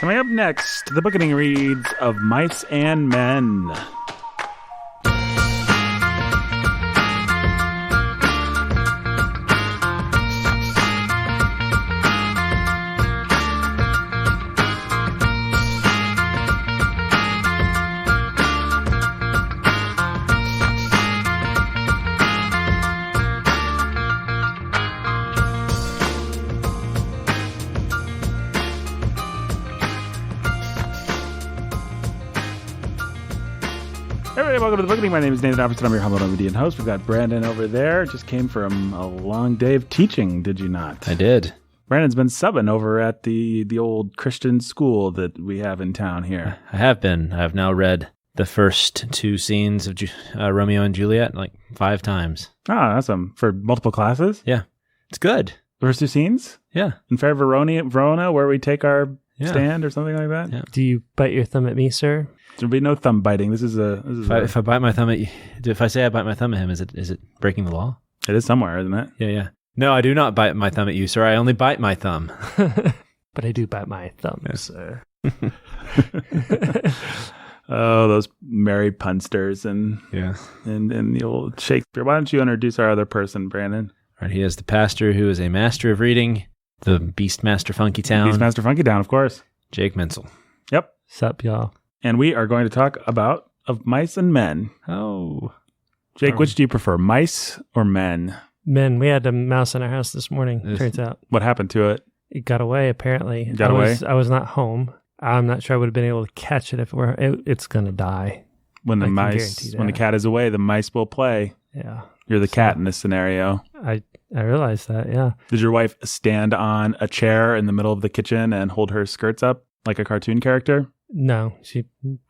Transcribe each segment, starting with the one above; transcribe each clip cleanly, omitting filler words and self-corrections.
Coming up next, the Bookening reads of Mice and Men. Everybody, welcome to the Bookening. My name is Nathan Albertson. I'm your humble Indian host. We've got Brandon over there. Just came from a long day of teaching, did you not? I did. Brandon's been subbing over at the old Christian school that we have in town here. I have been. I have now read the first two scenes of Romeo and Juliet like 5 times. Oh, awesome. For multiple classes? Yeah. It's good. The first 2 scenes? Yeah. In Fair Verona, where we take our stand or something like that? Yeah. Do you bite your thumb at me, sir? There'll be no thumb biting. If I bite my thumb at you, if I say I bite my thumb at him, is it breaking the law? It is somewhere, isn't it? Yeah. No, I do not bite my thumb at you, sir. I only bite my thumb. But I do bite my thumb, sir. Oh, those merry punsters and the old Shakespeare. Why don't you introduce our other person, Brandon? Right, he is the pastor who is a master of reading, the Beastmaster Funky Town. Beastmaster Funky Town, of course. Jake Menzel. Yep. Sup, y'all? And we are going to talk about Of Mice and Men. Oh. Jake, which do you prefer, mice or men? Men, we had a mouse in our house this morning, turns out. What happened to it? It got away, apparently. Away? I was not home. I'm not sure I would have been able to catch it if it's going to die. When the cat is away, the mice will play. Yeah. You're the cat in this scenario. I realized that, yeah. Did your wife stand on a chair in the middle of the kitchen and hold her skirts up like a cartoon character? No, she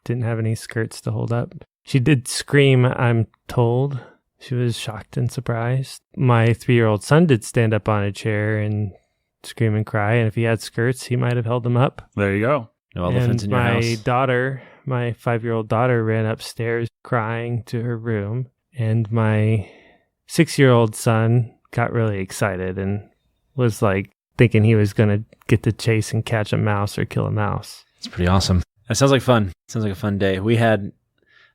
didn't have any skirts to hold up. She did scream, I'm told. She was shocked and surprised. My 3-year-old son did stand up on a chair and scream and cry, and if he had skirts, he might have held them up. There you go. No elephants in your house. My 5-year-old daughter ran upstairs crying to her room, and my 6-year-old son got really excited and was like thinking he was going to get to chase and catch a mouse or kill a mouse. It's pretty awesome. That sounds like fun. Sounds like a fun day. We had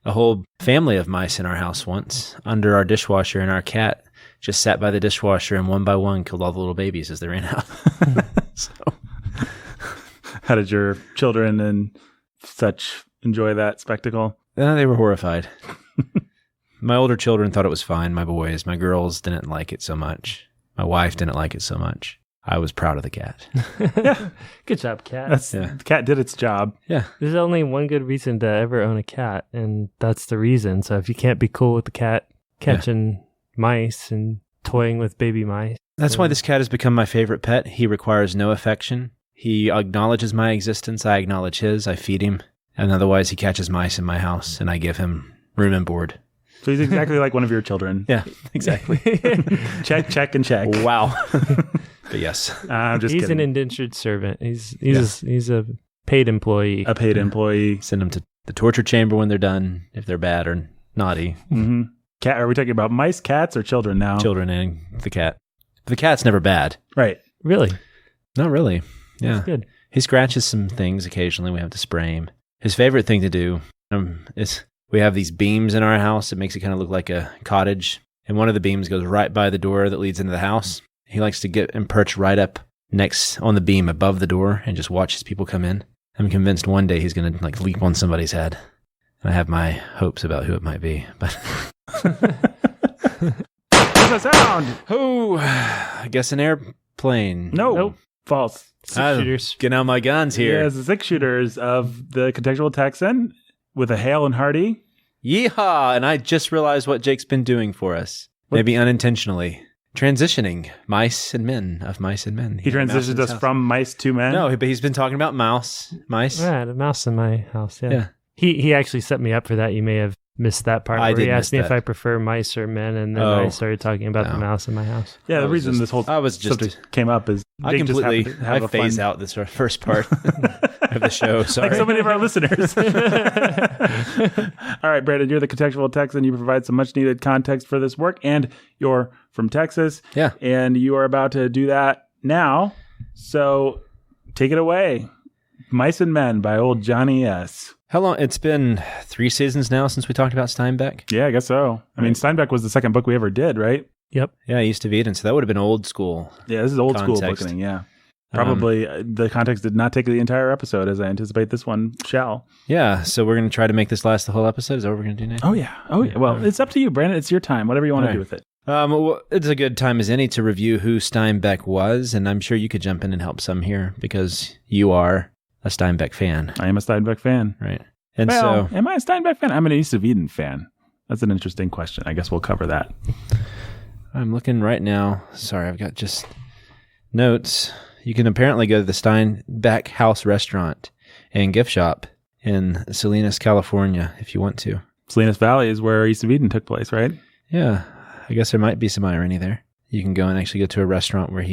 a whole family of mice in our house once under our dishwasher, and our cat just sat by the dishwasher and one by one killed all the little babies as they ran out. So, how did your children and such enjoy that spectacle? They were horrified. My older children thought it was fine. My boys, my girls didn't like it so much. My wife didn't like it so much. I was proud of the cat. Yeah. Good job, cat. The cat did its job. Yeah. There's only one good reason to ever own a cat, and that's the reason. So if you can't be cool with the cat catching mice and toying with baby mice. That's why this cat has become my favorite pet. He requires no affection. He acknowledges my existence. I acknowledge his. I feed him. And otherwise he catches mice in my house, and I give him room and board. So he's exactly like one of your children. Yeah, exactly. check, and check. Wow. But yes. I'm just He's kidding. an indentured servant. He's a paid employee. A paid employee. Send them to the torture chamber when they're done, if they're bad or naughty. Mm-hmm. Cat? Are we talking about mice, cats, or children now? Children and the cat. The cat's never bad. Right. Really? Not really. Yeah. That's good. He scratches some things occasionally. We have to spray him. His favorite thing to do is we have these beams in our house. It makes it kind of look like a cottage. And one of the beams goes right by the door that leads into the house. He likes to get and perch right up next on the beam above the door and just watch as people come in. I'm convinced one day he's going to leap on somebody's head. And I have my hopes about who it might be. But What's that sound? Oh, I guess an airplane. Nope. False. 6-shooters. Get out my guns here. Yes, the 6-shooters of the contextual Texan with a hail and hearty. Yeehaw! And I just realized what Jake's been doing for us. Maybe unintentionally. Transitioning mice and men of mice and men. He transitioned us from mice to men? No, but he's been talking about mice. Yeah, I had a mouse in my house, yeah. Yeah. He actually set me up for that. You may have missed that part where he asked me if I prefer mice or men, and then I started talking about the mouse in my house. Yeah, the reason this whole subject came up is I completely phase out this first part of the show. Sorry. Like so many of our listeners. All right, Brandon, you're the contextual Texan. You provide some much needed context for this work, and you're from Texas. Yeah. And you are about to do that now. So take it away. Mice and Men by old Johnny S. How long? It's been 3 seasons now since we talked about Steinbeck. Yeah, I guess so. I mean, Steinbeck was the second book we ever did, right? Yep. Yeah, East of Eden. So that would have been old school. Yeah, this is old school Context. bookening, yeah. Probably the context did not take the entire episode, as I anticipate this one shall. Yeah, so we're going to try to make this last the whole episode. Is that what we're going to do, Nate? Oh, yeah. Well, it's up to you, Brandon. It's your time. Whatever you want to do with it. Well, it's a good time as any to review who Steinbeck was, and I'm sure you could jump in and help some here because you are a Steinbeck fan. I am a Steinbeck fan. Right. And well, so... am I a Steinbeck fan? I'm an East of Eden fan. That's an interesting question. I guess we'll cover that. I'm looking right now. Sorry, I've got just notes. You can apparently go to the Steinbeck House restaurant and gift shop in Salinas, California, if you want to. Salinas Valley is where East of Eden took place, right? Yeah, I guess there might be some irony there. You can go and actually go to a restaurant where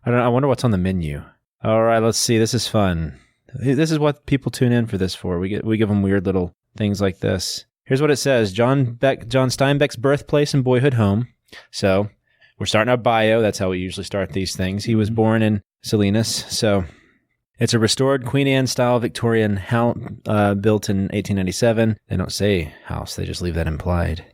I wonder what's on the menu. All right, let's see. This is fun. This is what people tune in for this for. We give them weird little things like this. Here's what it says. John Steinbeck's birthplace and boyhood home. So we're starting our bio. That's how we usually start these things. He was born in Salinas. So it's a restored Queen Anne style Victorian house built in 1897. They don't say house. They just leave that implied.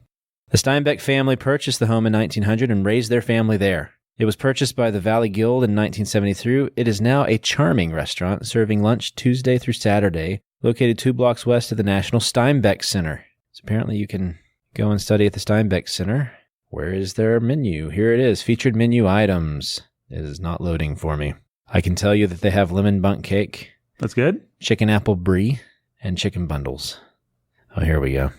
The Steinbeck family purchased the home in 1900 and raised their family there. It was purchased by the Valley Guild in 1973. It is now a charming restaurant serving lunch Tuesday through Saturday, located 2 blocks west of the National Steinbeck Center. So apparently you can go and study at the Steinbeck Center. Where is their menu? Here it is. Featured menu items. It is not loading for me. I can tell you that they have lemon bundt cake. That's good. Chicken apple brie, and chicken bundles. Oh, here we go.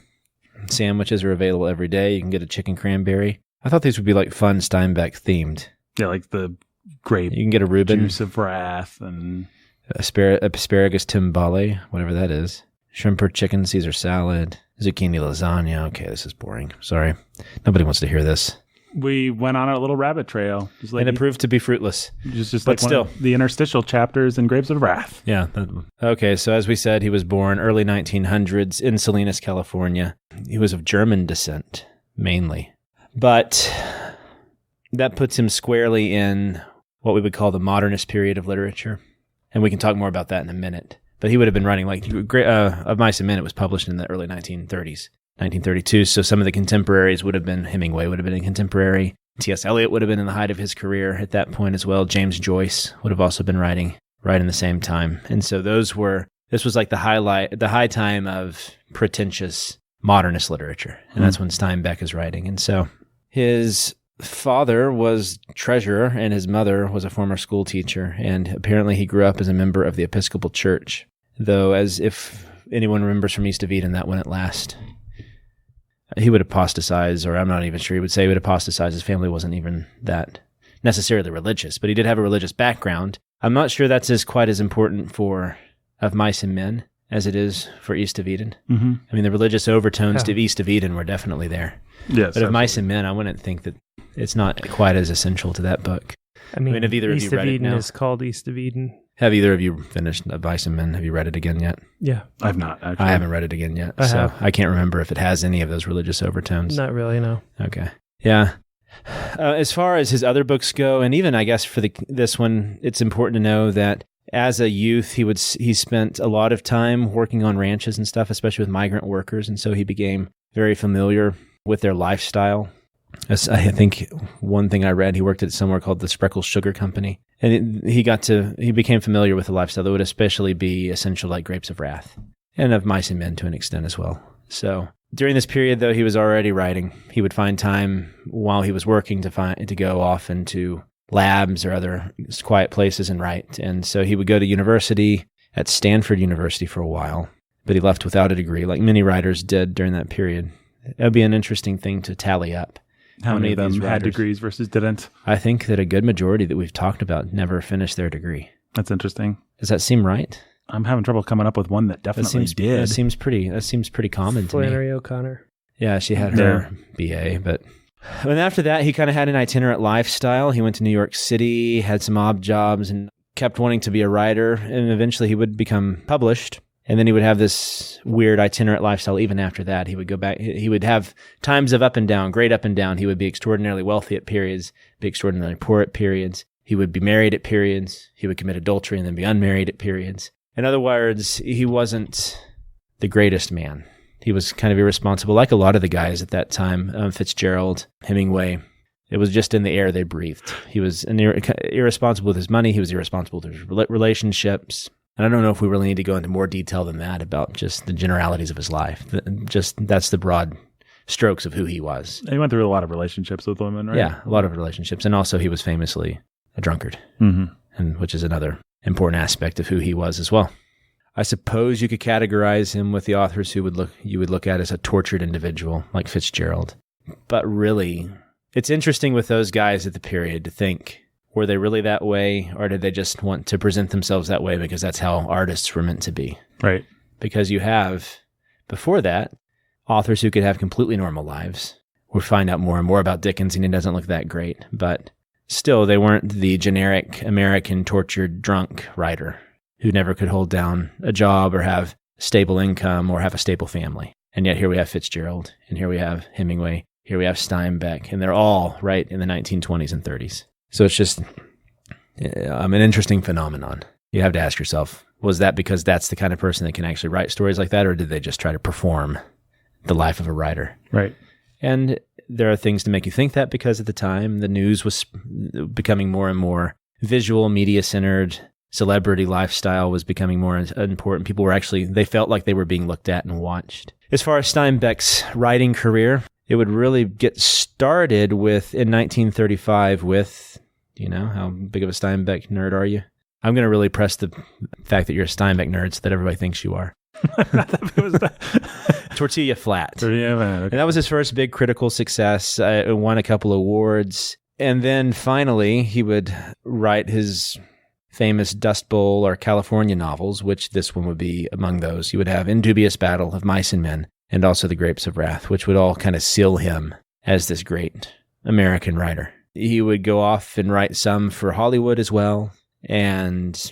Sandwiches are available every day. You can get a chicken cranberry. I thought these would be like fun Steinbeck themed. Yeah, like the grape You can get a Reuben, juice of wrath and asparagus timbale, whatever that is. Shrimp or chicken Caesar salad. Zucchini lasagna. Okay, this is boring. Sorry. Nobody wants to hear this. we went on a little rabbit trail. Just like And it proved to be fruitless. just but like still. one of the interstitial chapters in Grapes of Wrath. Yeah. Okay, so as we said, he was born early 1900s in Salinas, California. He was of German descent, mainly. But that puts him squarely in what we would call the modernist period of literature. And we can talk more about that in a minute. But he would have been writing, like, Of Mice and Men, it was published in the early 1930s, 1932. So some of the contemporaries would have been, Hemingway would have been a contemporary. T.S. Eliot would have been in the height of his career at that point as well. James Joyce would have also been writing right in the same time. And so this was like the high time of pretentious modernist literature. And that's when Steinbeck is writing. And so his father was treasurer and his mother was a former school teacher. And apparently he grew up as a member of the Episcopal Church, though, as if anyone remembers from East of Eden, that wouldn't last. He would apostatize, or I'm not even sure he would say he would apostatize. His family wasn't even that necessarily religious, but he did have a religious background. I'm not sure that's quite as important for Of Mice and Men as it is for East of Eden. Mm-hmm. I mean, the religious overtones to East of Eden were definitely there. Yes, But Of Mice and Men, I wouldn't think that it's not quite as essential to that book. I mean, have either of you East of read it Eden now? is called East of Eden. Have either of you finished Of Mice and Men? Have you read it again yet? Yeah. I've not, actually. I haven't read it again yet, I so have. I can't remember if it has any of those religious overtones. Not really, no. Okay. Yeah. As far as his other books go, and even I guess for this one, it's important to know that as a youth, he spent a lot of time working on ranches and stuff, especially with migrant workers, and so he became very familiar with their lifestyle. As I think one thing I read, he worked at somewhere called the Spreckles Sugar Company, and he became familiar with the lifestyle that would especially be essential, like Grapes of Wrath, and Of Mice and Men to an extent as well. So during this period, though, he was already writing. He would find time while he was working to go off into labs or other quiet places and write. And so he would go to university at Stanford University for a while, but he left without a degree, like many writers did during that period. That would be an interesting thing to tally up. How many of them these had writers- degrees versus didn't? I think that a good majority that we've talked about never finished their degree. That's interesting. Does that seem right? I'm having trouble coming up with one that definitely did. That seems pretty common to me. Flannery O'Connor. Yeah, she had her BA, but and after that, he kind of had an itinerant lifestyle. He went to New York City, had some odd jobs, and kept wanting to be a writer. And eventually, he would become published. And then he would have this weird itinerant lifestyle. Even after that, he would go back. He would have times of up and down, great up and down. He would be extraordinarily wealthy at periods, be extraordinarily poor at periods. He would be married at periods. He would commit adultery and then be unmarried at periods. In other words, he wasn't the greatest man. He was kind of irresponsible, like a lot of the guys at that time, Fitzgerald, Hemingway. It was just in the air they breathed. He was irresponsible with his money. He was irresponsible with his relationships. And I don't know if we really need to go into more detail than that about just the generalities of his life. That's the broad strokes of who he was. And he went through a lot of relationships with women, right? Yeah, a lot of relationships. And also he was famously a drunkard, and which is another important aspect of who he was as well. I suppose you could categorize him with the authors who you would look at as a tortured individual like Fitzgerald. But really, it's interesting with those guys at the period to think, were they really that way, or did they just want to present themselves that way because that's how artists were meant to be? Right. Because you have, before that, authors who could have completely normal lives. We find out more and more about Dickens, and he doesn't look that great. But still, they weren't the generic American tortured drunk writer who never could hold down a job or have stable income or have a stable family. And yet here we have Fitzgerald, and here we have Hemingway, here we have Steinbeck, and they're all right in the 1920s and 30s. So it's just an interesting phenomenon. You have to ask yourself, was that because that's the kind of person that can actually write stories like that, or did they just try to perform the life of a writer? Right. And there are things to make you think that, because at the time, the news was becoming more and more visual, media-centered. Celebrity lifestyle was becoming more important. People they felt like they were being looked at and watched. As far as Steinbeck's writing career, it would really get started in 1935 with, how big of a Steinbeck nerd are you? I'm going to really press the fact that you're a Steinbeck nerd so that everybody thinks you are. Tortilla Flat. Yeah, man. Okay. And that was his first big critical success. It won a couple awards. And then finally, he would write his famous Dust Bowl or California novels, which this one would be among those. You would have In Dubious Battle of Mice and Men, and also The Grapes of Wrath, which would all kind of seal him as this great American writer. He would go off and write some for Hollywood as well. And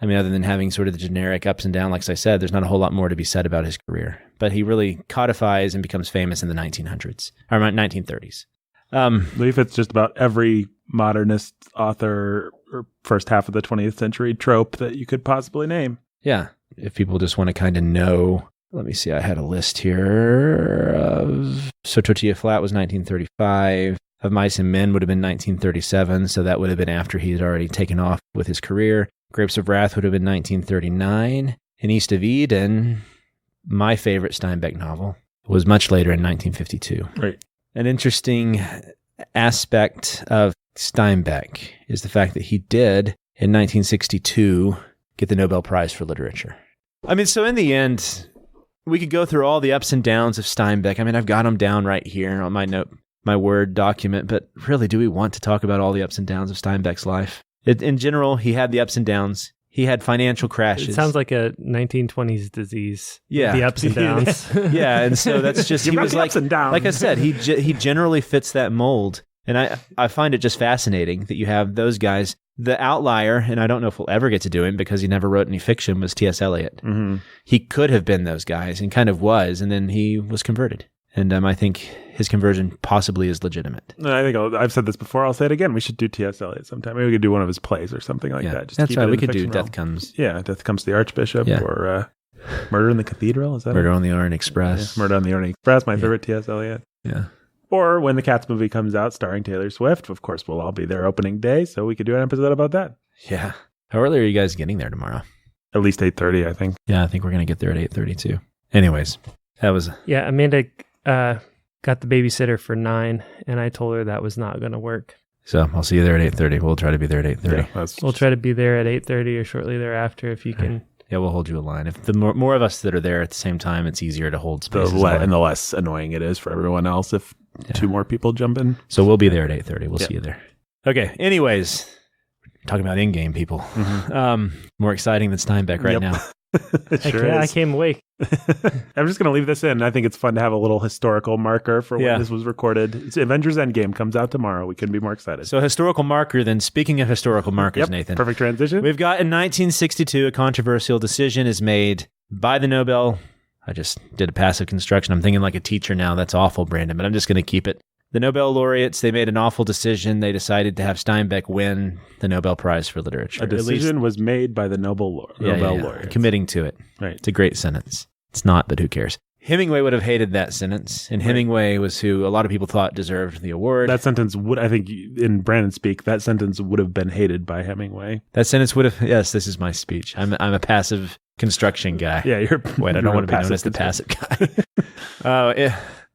other than having sort of the generic ups and downs, like I said, there's not a whole lot more to be said about his career. But he really codifies and becomes famous in the 1900s, or 1930s. I believe it's just about every modernist author or first half of the 20th century trope that you could possibly name. Yeah. If people just want to kind of know, let me see, I had a list here so Tortilla Flat was 1935. Of Mice and Men would have been 1937, so that would have been after he had already taken off with his career. Grapes of Wrath would have been 1939. And East of Eden, my favorite Steinbeck novel, was much later in 1952. Right. An interesting aspect of Steinbeck is the fact that he did, in 1962, get the Nobel Prize for Literature. So in the end, we could go through all the ups and downs of Steinbeck. I've got them down right here on my Word document, but really, do we want to talk about all the ups and downs of Steinbeck's life? In general, he had the ups and downs. He had financial crashes. It sounds like a 1920s disease. Yeah. The ups and downs. Yeah, and so that's just, he was like, ups and downs. Like I said, he generally fits that mold. And I find it just fascinating that you have those guys. The outlier, and I don't know if we'll ever get to do him because he never wrote any fiction, was T.S. Eliot. Mm-hmm. He could have been those guys and kind of was, and then he was converted. And I think his conversion possibly is legitimate. I think I've said this before. I'll say it again. We should do T.S. Eliot sometime. Maybe we could do one of his plays or something like that. Just that's right. We could do realm. Death Comes. Yeah, Death Comes to the Archbishop or Murder in the Cathedral. Is that Murder on the Orient Express? Yeah, Murder on the Orient Express, my favorite T.S. Eliot. Yeah. Or when the Cats movie comes out starring Taylor Swift. Of course, we'll all be there opening day, so we could do an episode about that. Yeah. How early are you guys getting there tomorrow? At least 8:30, I think. Yeah, I think we're going to get there at 8:30 too. Anyways, that was... Yeah, Amanda got the babysitter for 9, and I told her that was not going to work. So I'll see you there at 8:30. We'll try to be there at 8:30. Yeah, we'll try to be there at 8:30 or shortly thereafter if you can. Yeah, we'll hold you a line. If the more of us that are there at the same time, it's easier to hold space. And the less annoying it is for everyone else if two more people jump in. So we'll be there at 8:30. We'll see you there. Okay. Anyways, talking about in-game people. Mm-hmm. More exciting than Steinbeck right now. I came awake. I'm just going to leave this in. I think it's fun to have a little historical marker for when this was recorded. It's Avengers Endgame comes out tomorrow. We couldn't be more excited. So historical marker, then speaking of historical markers, Nathan. Perfect transition. We've got in 1962, a controversial decision is made by the Nobel. I just did a passive construction. I'm thinking like a teacher now. That's awful, Brandon, but I'm just going to keep it the Nobel laureates, they made an awful decision. They decided to have Steinbeck win the Nobel Prize for Literature. A decision was made by the Nobel laureates. Committing to it. Right. It's a great sentence. It's not, but who cares? Hemingway would have hated that sentence, and Hemingway was who a lot of people thought deserved the award. That sentence would, I think, in Brandon speak, that sentence would have been hated by Hemingway. That sentence would have, yes, this is my speech. I'm a passive construction guy. Yeah, Wait, I don't want to be known as the passive guy.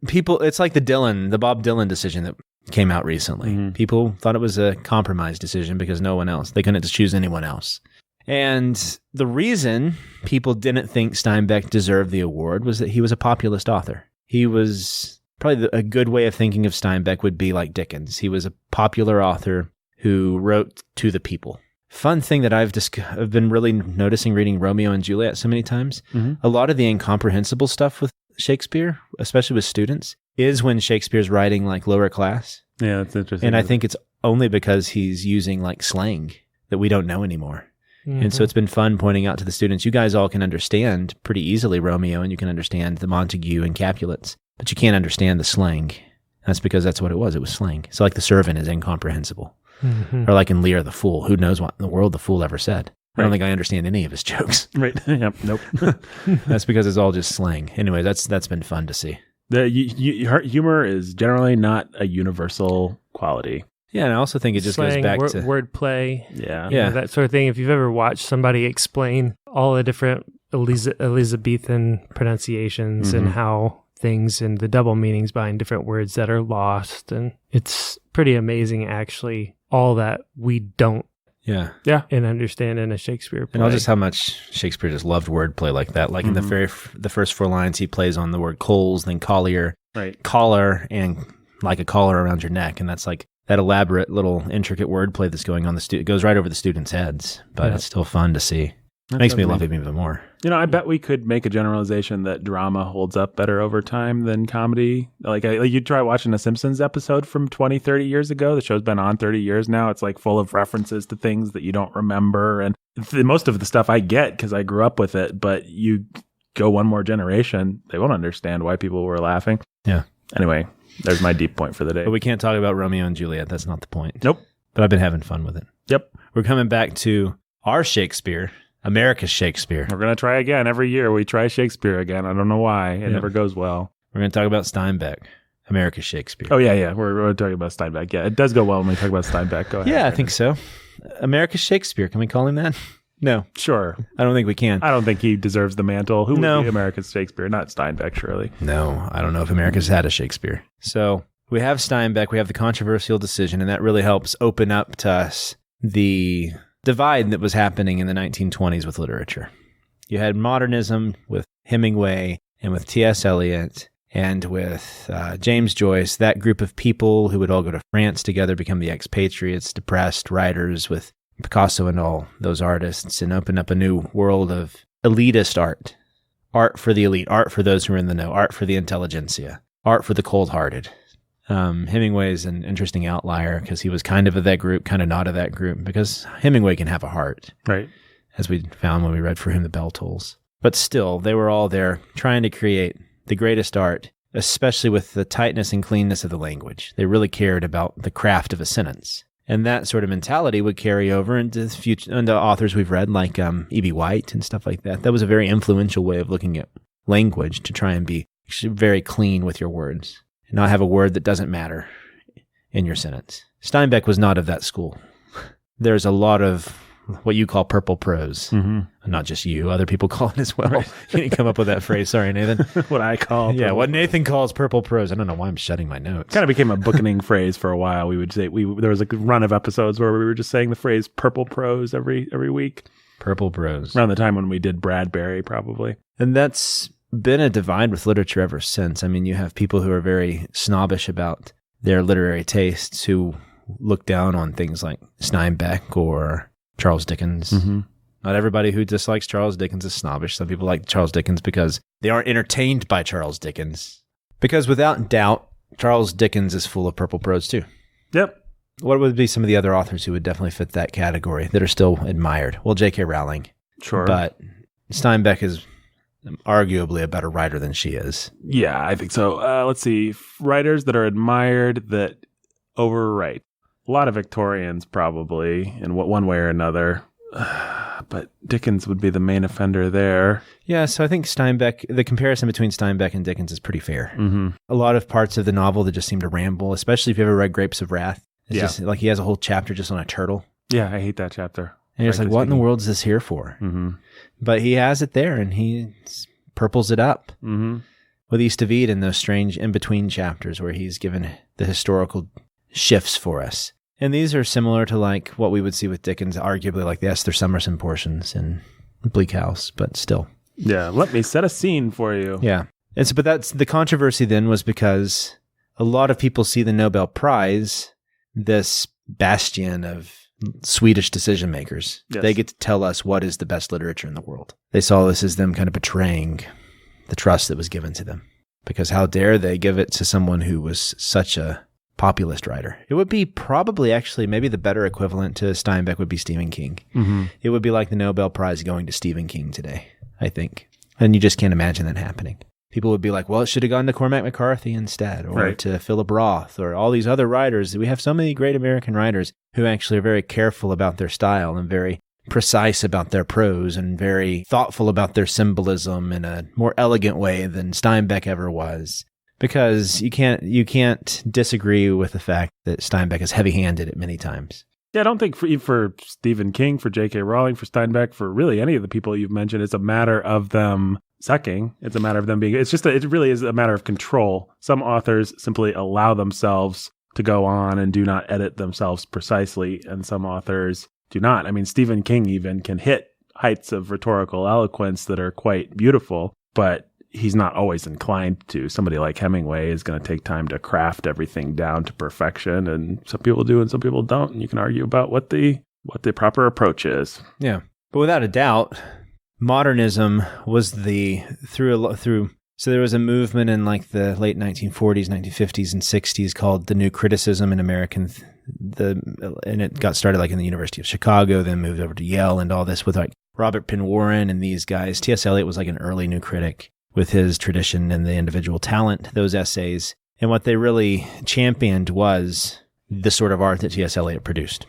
It's like the Bob Dylan decision that came out recently. Mm-hmm. People thought it was a compromise decision because they couldn't just choose anyone else. And the reason people didn't think Steinbeck deserved the award was that he was a populist author. He was probably a good way of thinking of Steinbeck would be like Dickens. He was a popular author who wrote to the people. Fun thing that I've been really noticing reading Romeo and Juliet so many times, a lot of the incomprehensible stuff with Shakespeare, especially with students, is when Shakespeare's writing like lower class. Yeah, that's interesting. And I think it's only because he's using like slang that we don't know anymore. Mm-hmm. And so it's been fun pointing out to the students, you guys all can understand pretty easily Romeo, and you can understand the Montague and Capulets, but you can't understand the slang. That's because that's what it was. It was slang. So like the servant is incomprehensible. Mm-hmm. Or like in Lear the Fool, who knows what in the world the fool ever said. I don't think I understand any of his jokes. Right. Yep. Nope. That's because it's all just slang. Anyway, that's been fun to see. The humor is generally not a universal quality. Yeah, and I also think it just Slang, goes back to wordplay. Yeah. You know, that sort of thing. If you've ever watched somebody explain all the different Elizabethan pronunciations and how things and the double meanings behind different words that are lost, and it's pretty amazing, actually, all that we don't and understand in a Shakespeare play. And all just how much Shakespeare just loved wordplay like that. Like in the first 4 lines, he plays on the word coals, then collier, collar, and like a collar around your neck. And that's like that elaborate little intricate wordplay that's going on. It goes right over the students' heads, but it's still fun to see. It makes me love him even more. You know, I bet we could make a generalization that drama holds up better over time than comedy. Like you try watching a Simpsons episode from 20, 30 years ago. The show's been on 30 years now. It's like full of references to things that you don't remember. And most of the stuff I get because I grew up with it, but you go one more generation, they won't understand why people were laughing. Yeah. Anyway, there's my deep point for the day. But we can't talk about Romeo and Juliet. That's not the point. Nope. But I've been having fun with it. Yep. We're coming back to our Shakespeare. America's Shakespeare. We're going to try again. Every year we try Shakespeare again. I don't know why. It never goes well. We're going to talk about Steinbeck. America's Shakespeare. Oh, yeah. We're talking about Steinbeck. Yeah, it does go well when we talk about Steinbeck. Go ahead. Yeah, I think so. America's Shakespeare. Can we call him that? No. Sure. I don't think we can. I don't think he deserves the mantle. Who would be America's Shakespeare? Not Steinbeck, surely. No, I don't know if America's had a Shakespeare. So we have Steinbeck. We have the controversial decision, and that really helps open up to us the divide that was happening in the 1920s with literature. You had modernism with Hemingway and with T.S. Eliot and with James Joyce, that group of people who would all go to France together, become the expatriates, depressed writers with Picasso and all those artists, and open up a new world of elitist art. Art for the elite, art for those who are in the know, art for the intelligentsia, art for the cold-hearted. Hemingway is an interesting outlier because he was kind of that group, kind of not of that group, because Hemingway can have a heart. Right. As we found when we read For Whom the Bell Tolls. But still, they were all there trying to create the greatest art, especially with the tightness and cleanness of the language. They really cared about the craft of a sentence. And that sort of mentality would carry over into authors we've read, like E.B. White and stuff like that. That was a very influential way of looking at language, to try and be very clean with your words. Not have a word that doesn't matter in your sentence. Steinbeck was not of that school. There's a lot of what you call purple prose. Mm-hmm. Not just you, other people call it as well. Right. You didn't come up with that phrase. Sorry, Nathan. What I call what Nathan calls purple prose. I don't know why I'm shutting my notes. Kind of became a bookening phrase for a while. We would say there was a run of episodes where we were just saying the phrase purple prose every week. Purple prose. Around the time when we did Bradbury, probably. And that's been a divide with literature ever since. I mean, you have people who are very snobbish about their literary tastes who look down on things like Steinbeck or Charles Dickens. Mm-hmm. Not everybody who dislikes Charles Dickens is snobbish. Some people like Charles Dickens because they aren't entertained by Charles Dickens. Because without doubt, Charles Dickens is full of purple prose too. Yep. What would be some of the other authors who would definitely fit that category that are still admired? Well, J.K. Rowling. Sure. But Steinbeck is arguably a better writer than she is. Yeah, I think so. Let's see. Writers that are admired that overwrite. A lot of Victorians, probably, in one way or another. But Dickens would be the main offender there. Yeah, so I think Steinbeck, the comparison between Steinbeck and Dickens is pretty fair. Mm-hmm. A lot of parts of the novel that just seem to ramble, especially if you ever read Grapes of Wrath. It's just like he has a whole chapter just on a turtle. Yeah, I hate that chapter. And you're just like, what in the world is this here for? Mm-hmm. But he has it there, and he purples it up Mm-hmm. with East of Eden, those strange in-between chapters where he's given the historical shifts for us. And these are similar to like what we would see with Dickens, arguably like the Esther Summerson portions in Bleak House, but still. Yeah, let me set a scene for you. Yeah. And so, but that's the controversy then was because a lot of people see the Nobel Prize, this bastion of Swedish decision makers. Yes. They get to tell us what is the best literature in the world. They saw this as them kind of betraying the trust that was given to them. Because how dare they give it to someone who was such a populist writer? It would be probably actually maybe the better equivalent to Steinbeck would be Stephen King. Mm-hmm. It would be like the Nobel Prize going to Stephen King today, I think. And you just can't imagine that happening. People would be like, well, it should have gone to Cormac McCarthy instead, or to Philip Roth, or all these other writers. We have so many great American writers who actually are very careful about their style and very precise about their prose and very thoughtful about their symbolism in a more elegant way than Steinbeck ever was. Because you can't disagree with the fact that Steinbeck is heavy-handed at many times. Yeah, I don't think for Stephen King, for J.K. Rowling, for Steinbeck, for really any of the people you've mentioned, it's a matter of them sucking. It's a matter of them being, it really is a matter of control. Some authors simply allow themselves to go on and do not edit themselves precisely, and some authors do not. I mean, Stephen King even can hit heights of rhetorical eloquence that are quite beautiful, but he's not always inclined to. Somebody like Hemingway is going to take time to craft everything down to perfection, and some people do and some people don't, and you can argue about what the proper approach is. Yeah. But without a doubt, modernism was so there was a movement in like the late 1940s, 1950s, and 60s called the New Criticism in American, and it got started like in the University of Chicago, then moved over to Yale and all this with like Robert Penn Warren and these guys. T.S. Eliot was like an early new critic with his tradition and the individual talent, those essays. And what they really championed was the sort of art that T.S. Eliot produced,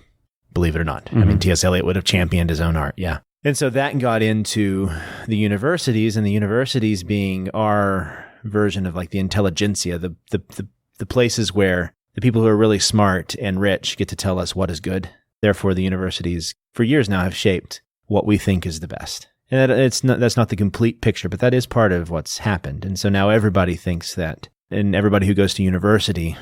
believe it or not. Mm-hmm. I mean, T.S. Eliot would have championed his own art, yeah. And so that got into the universities, and the universities being our version of like the intelligentsia, the places where the people who are really smart and rich get to tell us what is good. Therefore, the universities for years now have shaped what we think is the best. And that's not the complete picture, but that is part of what's happened. And so now everybody thinks that, and everybody who goes to university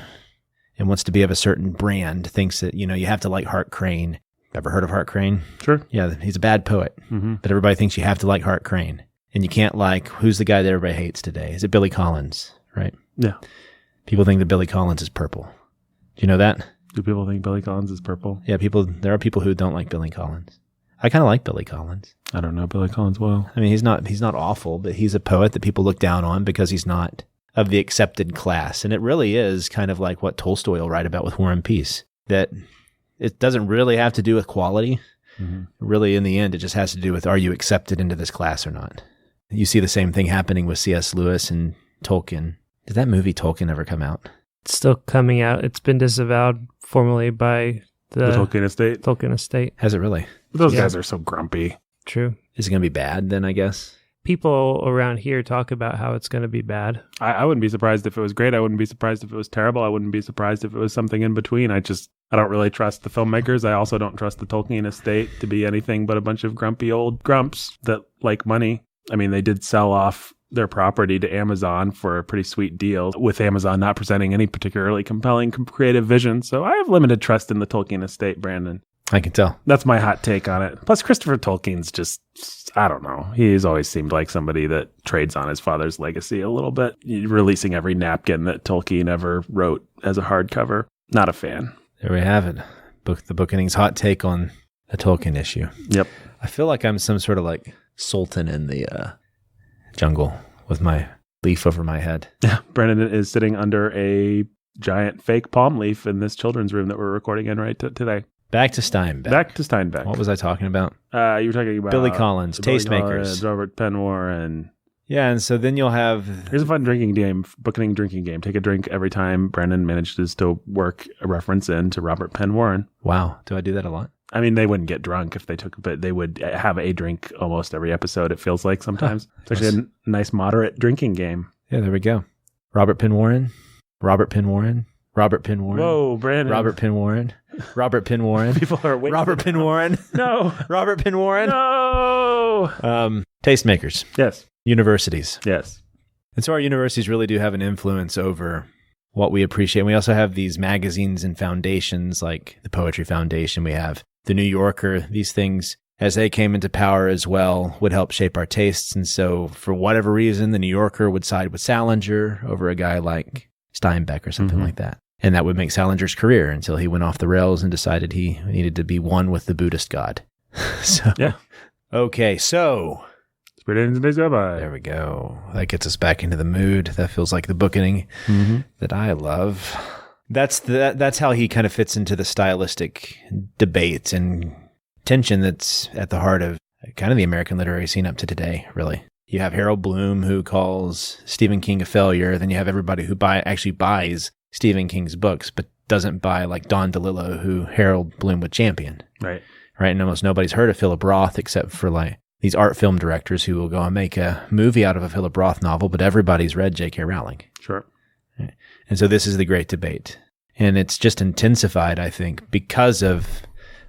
and wants to be of a certain brand thinks that, you have to like Hart Crane. Ever heard of Hart Crane? Sure. Yeah, he's a bad poet, but everybody thinks you have to like Hart Crane. And you can't like, who's the guy that everybody hates today? Is it Billy Collins, right? Yeah. People think that Billy Collins is purple. Do you know that? Do people think Billy Collins is purple? Yeah, there are people who don't like Billy Collins. I kind of like Billy Collins. I don't know Billy Collins well. I mean, he's not awful, but he's a poet that people look down on because he's not of the accepted class. And it really is kind of like what Tolstoy will write about with War and Peace, that it doesn't really have to do with quality. Mm-hmm. Really, in the end, it just has to do with, are you accepted into this class or not? You see the same thing happening with C.S. Lewis and Tolkien. Did that movie Tolkien ever come out? It's still coming out. It's been disavowed formally by the Tolkien estate. Tolkien estate. Has it really? Those guys are so grumpy. True. Is it going to be bad then, I guess? People around here talk about how it's going to be bad. I wouldn't be surprised if it was great. I wouldn't be surprised if it was terrible. I wouldn't be surprised if it was something in between. I don't really trust the filmmakers. I also don't trust the Tolkien estate to be anything but a bunch of grumpy old grumps that like money. I mean, they did sell off their property to Amazon for a pretty sweet deal, with Amazon not presenting any particularly compelling creative vision. So I have limited trust in the Tolkien estate, Brandon. I can tell. That's my hot take on it. Plus, Christopher Tolkien's just, I don't know. He's always seemed like somebody that trades on his father's legacy a little bit, releasing every napkin that Tolkien ever wrote as a hardcover. Not a fan. There we have it. The Bookening's hot take on the Tolkien issue. Yep. I feel like I'm some sort of like sultan in the jungle with my leaf over my head. Yeah. Brandon is sitting under a giant fake palm leaf in this children's room that we're recording in right today. Back to Steinbeck. What was I talking about? You were talking about Billy Collins, Tastemakers. Robert Penn Warren. Yeah, and so then you'll have... Here's a fun drinking game, Bookening drinking game. Take a drink every time Brendan manages to work a reference into Robert Penn Warren. Wow. Do I do that a lot? I mean, they wouldn't get drunk if they took, but they would have a drink almost every episode, it feels like sometimes. It's actually a nice moderate drinking game. Yeah, there we go. Robert Penn Warren. Robert Penn Warren. Robert Penn Warren. Whoa, Brandon. Robert Penn Warren. Robert Penn Warren. People are waiting. Robert Penn Warren. No. Robert Penn Warren. No. Tastemakers. Yes. Universities. Yes. And so our universities really do have an influence over what we appreciate. We also have these magazines and foundations like the Poetry Foundation. We have the New Yorker. These things, as they came into power as well, would help shape our tastes. And so for whatever reason, the New Yorker would side with Salinger over a guy like Steinbeck or something like that. And that would make Salinger's career until he went off the rails and decided he needed to be one with the Buddhist God. So, yeah. Okay, so... Spirit in today's rabbi. There we go. That gets us back into the mood. That feels like the bookening that I love. That's how he kind of fits into the stylistic debate and tension that's at the heart of kind of the American literary scene up to today, really. You have Harold Bloom, who calls Stephen King a failure. Then you have everybody who actually buys Stephen King's books, but doesn't buy like Don DeLillo, who Harold Bloom would champion. Right. And almost nobody's heard of Philip Roth except for like these art film directors who will go and make a movie out of a Philip Roth novel, but everybody's read J.K. Rowling. Sure. And so this is the great debate. And it's just intensified, I think, because of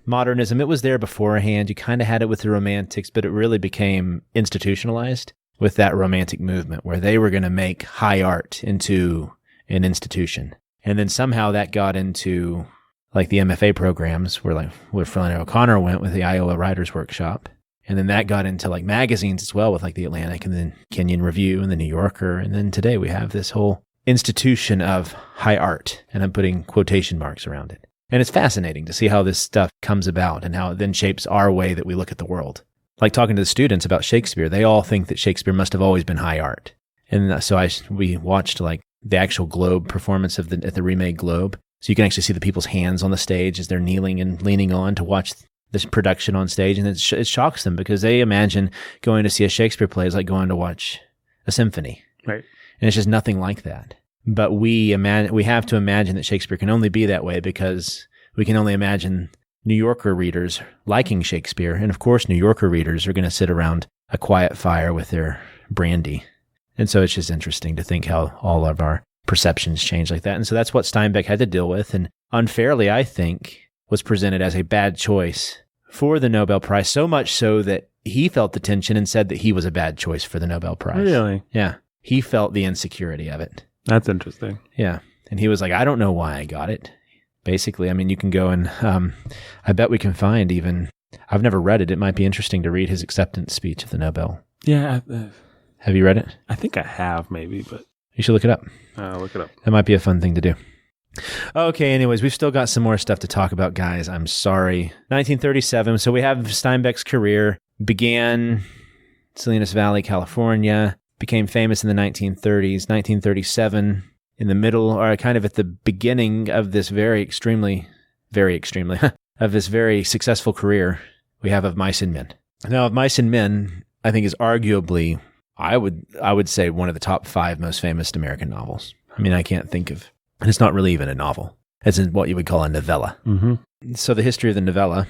modernism. It was there beforehand. You kind of had it with the Romantics, but it really became institutionalized with that Romantic movement where they were going to make high art into an institution. And then somehow that got into like the MFA programs where Flannery O'Connor went with the Iowa Writers Workshop. And then that got into like magazines as well with like the Atlantic and then Kenyon Review and the New Yorker. And then today we have this whole institution of high art, and I'm putting quotation marks around it. And it's fascinating to see how this stuff comes about and how it then shapes our way that we look at the world. Like talking to the students about Shakespeare, they all think that Shakespeare must have always been high art. And so we watched like the actual Globe performance at the remade Globe. So you can actually see the people's hands on the stage as they're kneeling and leaning on to watch this production on stage, and it shocks them because they imagine going to see a Shakespeare play is like going to watch a symphony. Right. And it's just nothing like that. But we have to imagine that Shakespeare can only be that way because we can only imagine New Yorker readers liking Shakespeare. And of course, New Yorker readers are going to sit around a quiet fire with their brandy. And so it's just interesting to think how all of our perceptions change like that. And so that's what Steinbeck had to deal with. And unfairly, I think, was presented as a bad choice for the Nobel Prize, so much so that he felt the tension and said that he was a bad choice for the Nobel Prize. Really? Yeah. He felt the insecurity of it. That's interesting. Yeah. And he was like, I don't know why I got it. Basically, I mean, you can go and I bet we can find even, I've never read it. It might be interesting to read his acceptance speech of the Nobel. Yeah. Have you read it? I think I have maybe, but. You should look it up. Look it up. That might be a fun thing to do. Okay, anyways, we've still got some more stuff to talk about, guys. I'm sorry. 1937. So we have Steinbeck's career. Began Salinas Valley, California. Became famous in the 1930s. 1937, in the middle, or kind of at the beginning of this very extremely, of this very successful career, we have Of Mice and Men. Now, Of Mice and Men, I think is arguably, I would say, one of the top 5 most famous American novels. I mean, I can't think of, and it's not really even a novel. It's in what you would call a novella. Mm-hmm. So the history of the novella,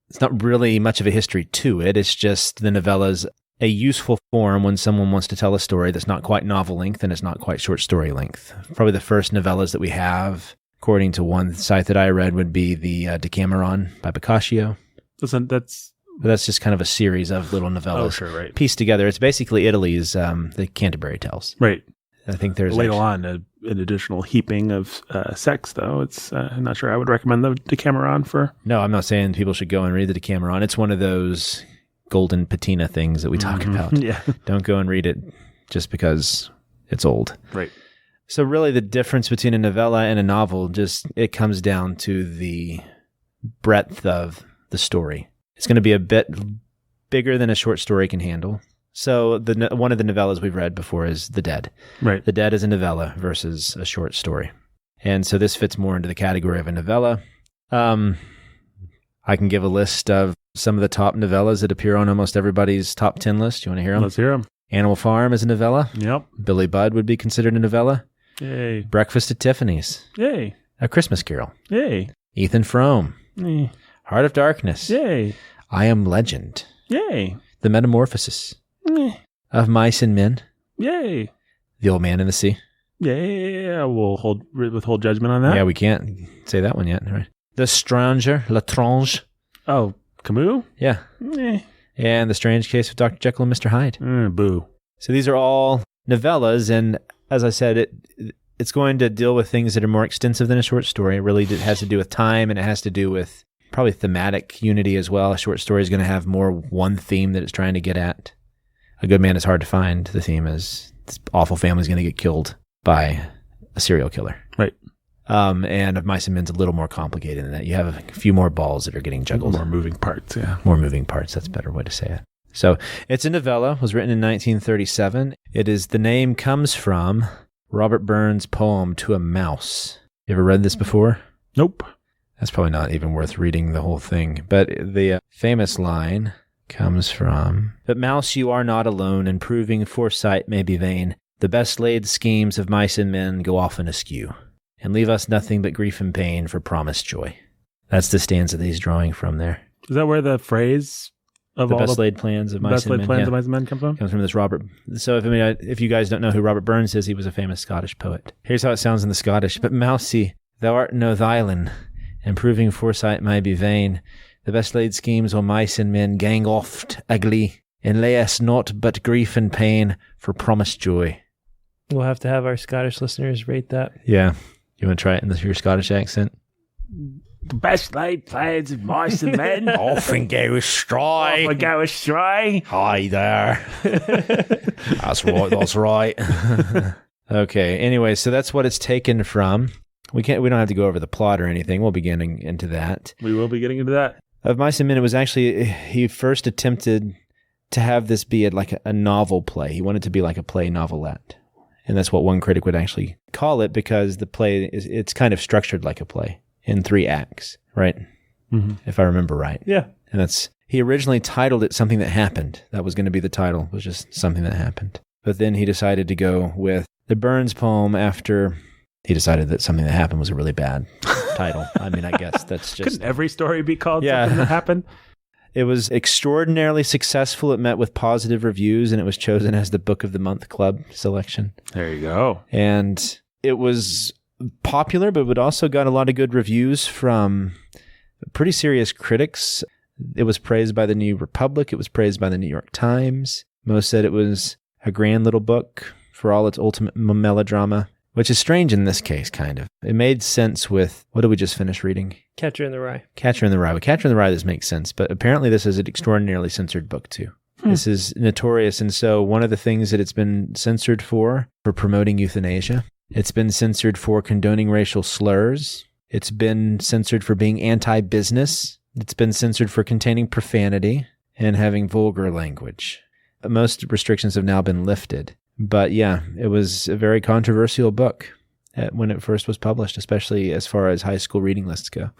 it's not really much of a history to it. It's just the novella's a useful form when someone wants to tell a story that's not quite novel length and it's not quite short story length. Probably the first novellas that we have, according to one site that I read, would be the Decameron by Boccaccio. That's just kind of a series of little novellas pieced together. It's basically Italy's the Canterbury Tales. Right. I think there's later on an additional heaping of sex, though. It's I'm not sure I would recommend the Decameron for. No, I'm not saying people should go and read the Decameron. It's one of those golden patina things that we talk about. Yeah. Don't go and read it just because it's old. Right. So really the difference between a novella and a novel, it comes down to the breadth of the story. It's going to be a bit bigger than a short story can handle. So one of the novellas we've read before is The Dead. Right. The Dead is a novella versus a short story. And so this fits more into the category of a novella. I can give a list of some of the top novellas that appear on almost everybody's top 10 list. You want to hear them? Let's hear them. Animal Farm is a novella. Yep. Billy Budd would be considered a novella. Yay. Breakfast at Tiffany's. Yay. A Christmas Carol. Yay. Ethan Frome. Yay. Heart of Darkness. Yay. I Am Legend. Yay. The Metamorphosis Yay. of Mice and Men. Yay. The Old Man in the Sea. Yeah, we'll withhold judgment on that. Yeah, we can't say that one yet. Right. The Stranger, L'Étrange. Oh, Camus? Yeah. Eh. And The Strange Case of Dr. Jekyll and Mr. Hyde. Boo. So these are all novellas, and as I said, it's going to deal with things that are more extensive than a short story. It really has to do with time, and it has to do with probably thematic unity as well. A short story is going to have more one theme that it's trying to get at. A Good Man is Hard to Find. The theme is this awful family's going to get killed by a serial killer. Right. And Mice and Men's a little more complicated than that. You have a few more balls that are getting juggled. More moving parts, yeah. More moving parts. That's a better way to say it. So it's a novella. Was written in 1937. The name comes from Robert Burns' poem To a Mouse. You ever read this before? Nope. That's probably not even worth reading the whole thing. But the famous line comes from, But mouse, you are not alone, and proving foresight may be vain. The best laid schemes of mice and men go often askew, and leave us nothing but grief and pain for promised joy. That's the stanza that he's drawing from there. Is that where the phrase of The all best the laid plans of mice best and laid men plans of mice and men come from? comes from this Robert. So if you guys don't know who Robert Burns is, he was a famous Scottish poet. Here's how it sounds in the Scottish. But mousey, thou art no thylin, and proving foresight may be vain. The best laid schemes o' mice and men gang oft ugly, and lay us naught but grief and pain for promised joy. We'll have to have our Scottish listeners rate that. Yeah. You want to try it in your Scottish accent? The best laid plans of mice and men Often go astray. often go astray. Hi there. That's right. Okay. Anyway, so that's what it's taken from. We don't have to go over the plot or anything. We'll be getting into that. We will be getting into that. Of Mice and Men, it was actually, he first attempted to have this be a novel play. He wanted to be like a play novelette. And that's what one critic would actually call it, because the play it's kind of structured like a play in 3 acts, right? Mm-hmm. If I remember right. Yeah. And he originally titled it Something That Happened. That was going to be the title, was just Something That Happened. But then he decided to go with the Burns poem after he decided that Something That Happened was a really bad title. I mean, I guess that's just... Couldn't every story be called Yeah. Something That Happened? It was extraordinarily successful. It met with positive reviews, and it was chosen as the Book of the Month Club selection. There you go. And it was popular, but it also got a lot of good reviews from pretty serious critics. It was praised by the New Republic. It was praised by the New York Times. Most said it was a grand little book for all its ultimate melodrama, which is strange in this case, kind of. It made sense with, what did we just finish reading? Catcher in the Rye. Catcher in the Rye. With Catcher in the Rye, this makes sense, but apparently this is an extraordinarily censored book too. This is notorious, and so one of the things that it's been censored for promoting euthanasia. It's been censored for condoning racial slurs. It's been censored for being anti-business. It's been censored for containing profanity and having vulgar language. Most restrictions have now been lifted. But yeah, it was a very controversial book when it first was published, especially as far as high school reading lists go.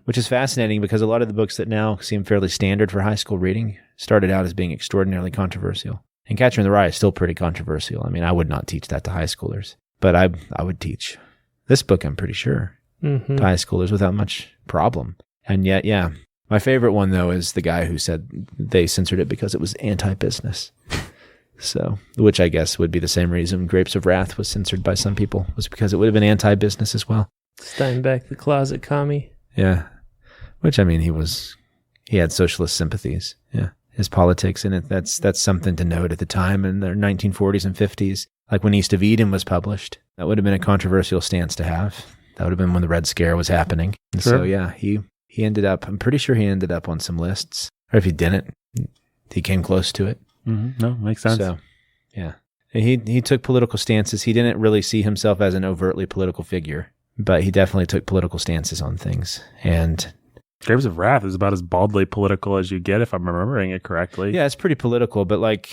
Which is fascinating because a lot of the books that now seem fairly standard for high school reading started out as being extraordinarily controversial. And Catcher in the Rye is still pretty controversial. I mean, I would not teach that to high schoolers, but I would teach this book, I'm pretty sure, to high schoolers without much problem. And yet, yeah, my favorite one, though, is the guy who said they censored it because it was anti-business. So, which I guess would be the same reason Grapes of Wrath was censored by some people, was because it would have been anti-business as well. Steinbeck, the closet commie. Yeah. Which, I mean, he had socialist sympathies. Yeah. His politics, and that's something to note at the time in the 1940s and 50s. Like when East of Eden was published, that would have been a controversial stance to have. That would have been when the Red Scare was happening. And so, yeah, he ended up, I'm pretty sure he ended up on some lists. Or if he didn't, he came close to it. Mm-hmm. No, makes sense. So, yeah. He took political stances. He didn't really see himself as an overtly political figure, but he definitely took political stances on things. And Grapes of Wrath is about as baldly political as you get, if I'm remembering it correctly. yeah, it's pretty political, but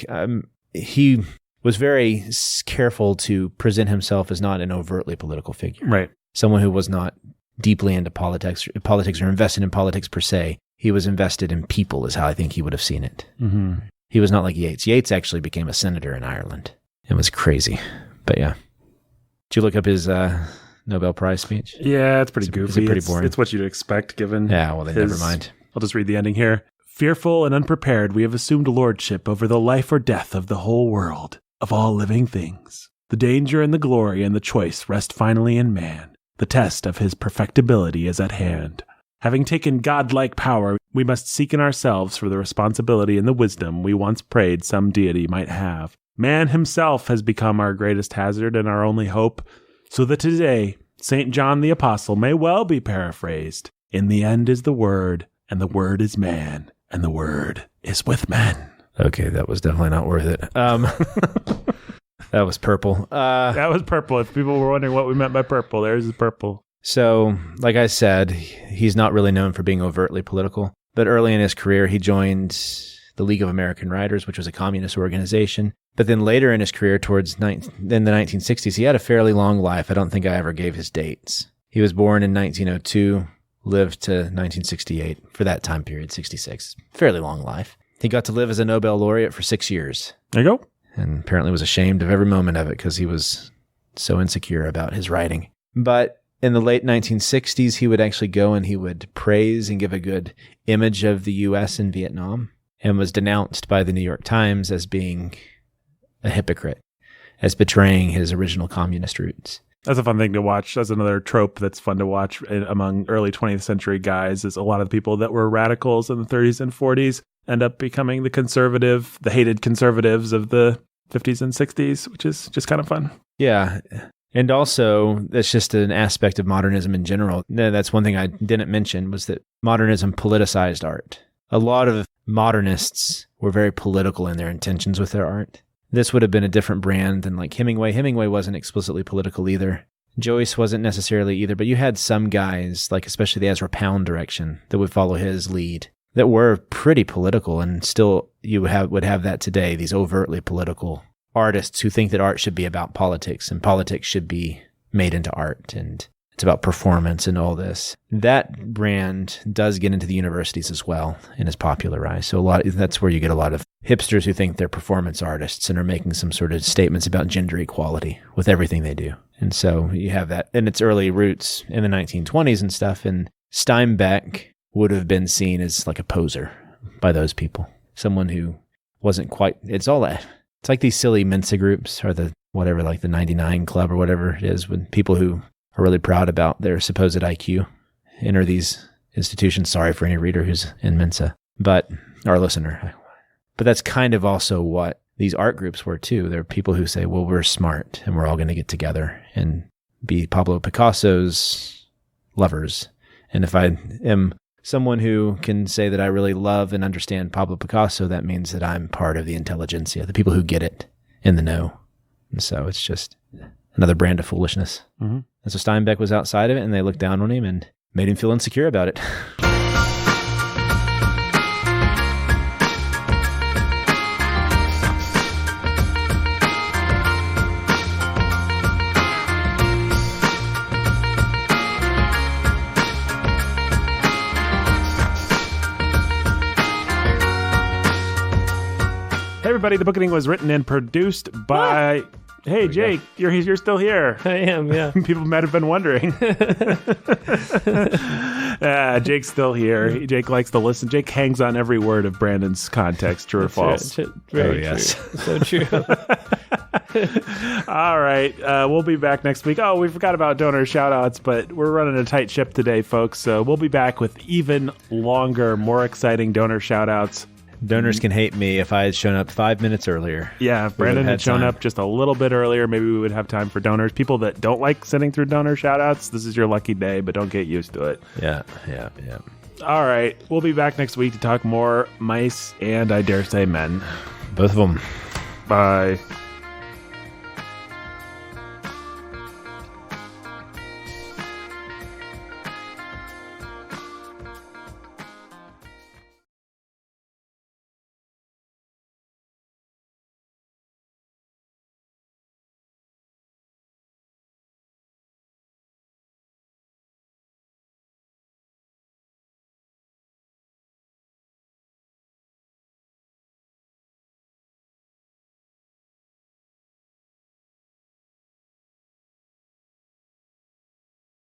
he was very careful to present himself as not an overtly political figure. Right. Someone who was not deeply into politics or invested in politics per se. He was invested in people is how I think he would have seen it. Mm-hmm. He was not like Yeats. Yeats actually became a senator in Ireland. It was crazy. But yeah. Did you look up his Nobel Prize speech? Yeah, it's pretty goofy. It's pretty boring. It's what you'd expect given Yeah, well, then never mind. I'll just read the ending here. Fearful and unprepared, we have assumed lordship over the life or death of the whole world, of all living things. The danger and the glory and the choice rest finally in man. The test of his perfectibility is at hand. Having taken godlike power, we must seek in ourselves for the responsibility and the wisdom we once prayed some deity might have. Man himself has become our greatest hazard and our only hope, so that today St. John the Apostle may well be paraphrased. In the end is the Word, and the Word is man, and the Word is with men. Okay, that was definitely not worth it. That was purple. That was purple. If people were wondering what we meant by purple, there's the purple. So, like I said, he's not really known for being overtly political, but early in his career, he joined the League of American Writers, which was a communist organization. But then later in his career, towards the 1960s, he had a fairly long life. I don't think I ever gave his dates. He was born in 1902, lived to 1968. For that time period, 66. Fairly long life. He got to live as a Nobel laureate for 6 years. There you go. And apparently was ashamed of every moment of it because he was so insecure about his writing. But in the late 1960s, he would actually go and he would praise and give a good image of the U.S. in Vietnam, and was denounced by the New York Times as being a hypocrite, as betraying his original communist roots. That's a fun thing to watch. That's another trope that's fun to watch among early 20th century guys, is a lot of the people that were radicals in the 30s and 40s end up becoming the hated conservatives of the 50s and 60s, which is just kind of fun. Yeah. And also, that's just an aspect of modernism in general. That's one thing I didn't mention, was that modernism politicized art. A lot of modernists were very political in their intentions with their art. This would have been a different brand than like Hemingway. Hemingway wasn't explicitly political either. Joyce wasn't necessarily either, but you had some guys, like especially the Ezra Pound direction, that would follow his lead, that were pretty political, and still you would have that today, these overtly political artists who think that art should be about politics and politics should be made into art and it's about performance and all this. That brand does get into the universities as well and is popularized. So that's where you get a lot of hipsters who think they're performance artists and are making some sort of statements about gender equality with everything they do. And so you have that in its early roots in the 1920s and stuff. And Steinbeck would have been seen as like a poser by those people. Someone who wasn't quite, it's like these silly Mensa groups or the 99 Club or whatever it is, when people who are really proud about their supposed IQ enter these institutions. Sorry for any reader who's in Mensa, or listener. But that's kind of also what these art groups were too. They're people who say, well, we're smart and we're all going to get together and be Pablo Picasso's lovers. And if I am someone who can say that I really love and understand Pablo Picasso, that means that I'm part of the intelligentsia, the people who get it in the know. And so it's just another brand of foolishness. Mm-hmm. And so Steinbeck was outside of it, and they looked down on him and made him feel insecure about it. Hey everybody, the Bookening was written and produced by... Hey, Jake, you're still here. I am, yeah. People might have been wondering. Jake's still here. Jake likes to listen. Jake hangs on every word of Brandon's context, true or false. Very true. So true. All right. We'll be back next week. Oh, we forgot about donor shout-outs, but we're running a tight ship today, folks. So we'll be back with even longer, more exciting donor shout-outs. Donors can hate me if I had shown up 5 minutes earlier. Yeah, if Brandon had shown up just a little bit earlier, maybe we would have time for donors. People that don't like sitting through donor shout-outs, this is your lucky day, but don't get used to it. Yeah. All right, we'll be back next week to talk more mice and, I dare say, men. Both of them. Bye.